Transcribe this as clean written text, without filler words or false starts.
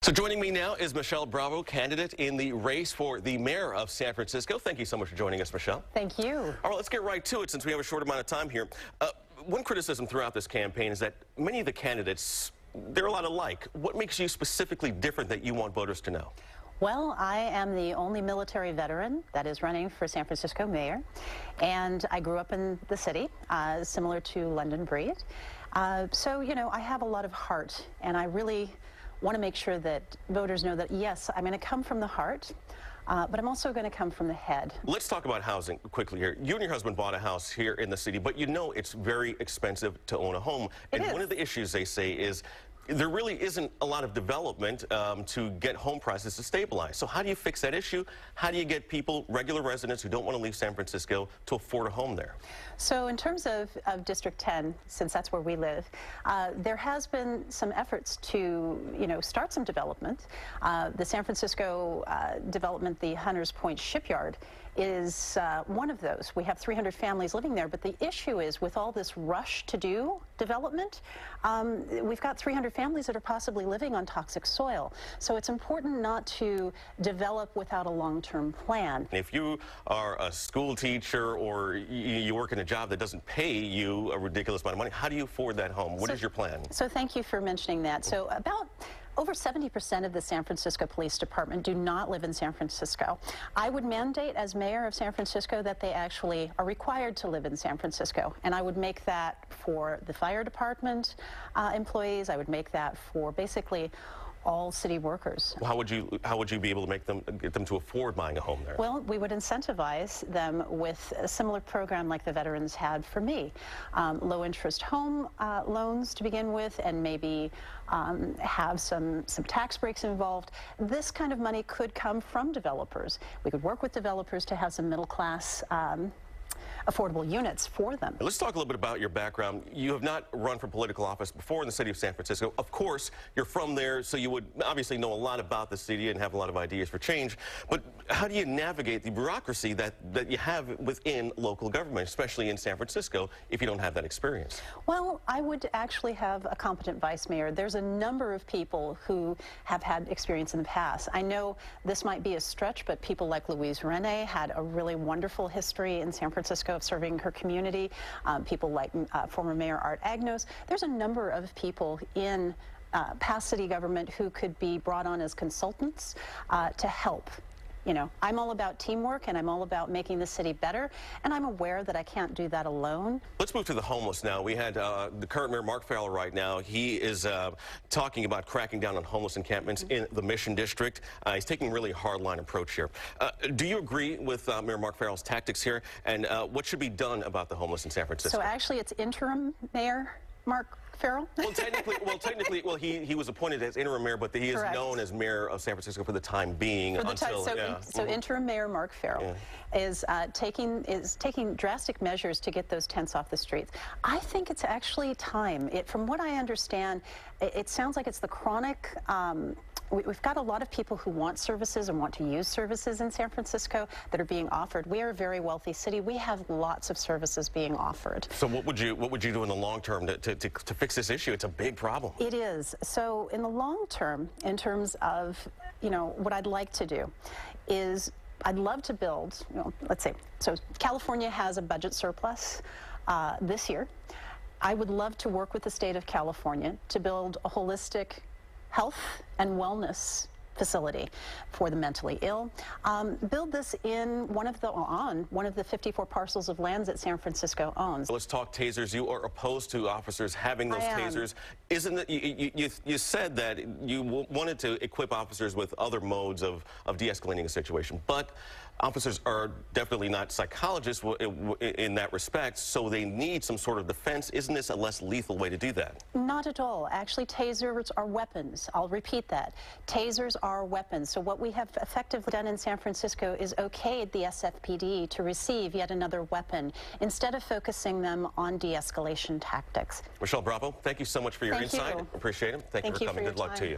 So joining me now is Michelle Bravo, candidate in the race for the mayor of San Francisco. Thank you so much for joining us, Michelle. Thank you. All right, let's get right to it since we have a short amount of time here. One criticism throughout this campaign is that many of the candidates, they're a lot alike. What makes you specifically different that you want voters to know? Well, I am the only military veteran that is running for San Francisco mayor, and I grew up in the city, similar to London Breed. So, you know, I have a lot of heart, and I really want to make sure that voters know that, yes, I'm going to come from the heart, but I'm also going to come from the head. Let's talk about housing quickly here. You and your husband bought a house here in the city, but you know it's very expensive to own a home. And one of the issues they say is there really isn't a lot of development to get home prices to stabilize. So how do you fix that issue? How do you get people, regular residents who don't want to leave San Francisco, to afford a home there? So in terms of District 10, since that's where we live, there has been some efforts to, start some development. The San Francisco development, the Hunters Point Shipyard, is one of those. We have 300 families living there, but the issue is with all this rush to do development, we've got 300 families that are possibly living on toxic soil. So it's important not to develop without a long-term plan. If you are a school teacher or you work in a job that doesn't pay you a ridiculous amount of money, how do you afford that home? What is your plan? So thank you for mentioning that. So over 70% of the San Francisco Police Department do not live in San Francisco. I would mandate as mayor of San Francisco that they actually are required to live in San Francisco. And I would make that for the fire department employees. I would make that for basically all city workers. How would you be able to get them to afford buying a home there? Well, we would incentivize them with a similar program like the veterans had for me. Low interest home loans to begin with, and maybe have some tax breaks involved. This kind of money could come from developers. We could work with developers to have some middle class affordable units for them. Let's talk a little bit about your background. You have not run for political office before in the city of San Francisco. Of course, you're from there, so you would obviously know a lot about the city and have a lot of ideas for change. But how do you navigate the bureaucracy that you have within local government, especially in San Francisco, if you don't have that experience? Well, I would actually have a competent vice mayor. There's a number of people who have had experience in the past. I know this might be a stretch, but people like Louise Renee had a really wonderful history in San Francisco of serving her community. People like former Mayor Art Agnos. There's a number of people in past city government who could be brought on as consultants to help. I'm all about teamwork, and I'm all about making the city better, and I'm aware that I can't do that alone. Let's move to the homeless now. We had the current mayor, Mark Farrell, right now. He is talking about cracking down on homeless encampments in the Mission District. He's taking a really hard-line approach here. Do you agree with Mayor Mark Farrell's tactics here, and what should be done about the homeless in San Francisco? So actually, it's interim Mayor Mark Farrell? Well, technically, he was appointed as interim mayor, but he is known as mayor of San Francisco for the time being. So interim mayor Mark Farrell is taking drastic measures to get those tents off the streets. I think it's actually time. From what I understand, it sounds like it's the chronic. We've got a lot of people who want services and want to use services in San Francisco that are being offered. We are a very wealthy city. We have lots of services being offered. So what would you do in the long term to fix this issue? It's a big problem. It is. So in the long term, in terms of what I'd like to do is I'd love to build. Let's say California has a budget surplus this year. I would love to work with the state of California to build a holistic health and wellness facility for the mentally ill. Build this in one of the 54 parcels of lands that San Francisco owns. Let's talk tasers. You are opposed to officers having those tasers. Isn't it? You said that you wanted to equip officers with other modes of de-escalating a situation, but officers are definitely not psychologists in that respect, so they need some sort of defense. Isn't this a less lethal way to do that? Not at all. Actually, tasers are weapons. I'll repeat that. Tasers are weapons. So what we have effectively done in San Francisco is okayed the SFPD to receive yet another weapon instead of focusing them on de-escalation tactics. Michelle Bravo, thank you so much for your insight. Appreciate it. Thank you for coming. Good luck to you.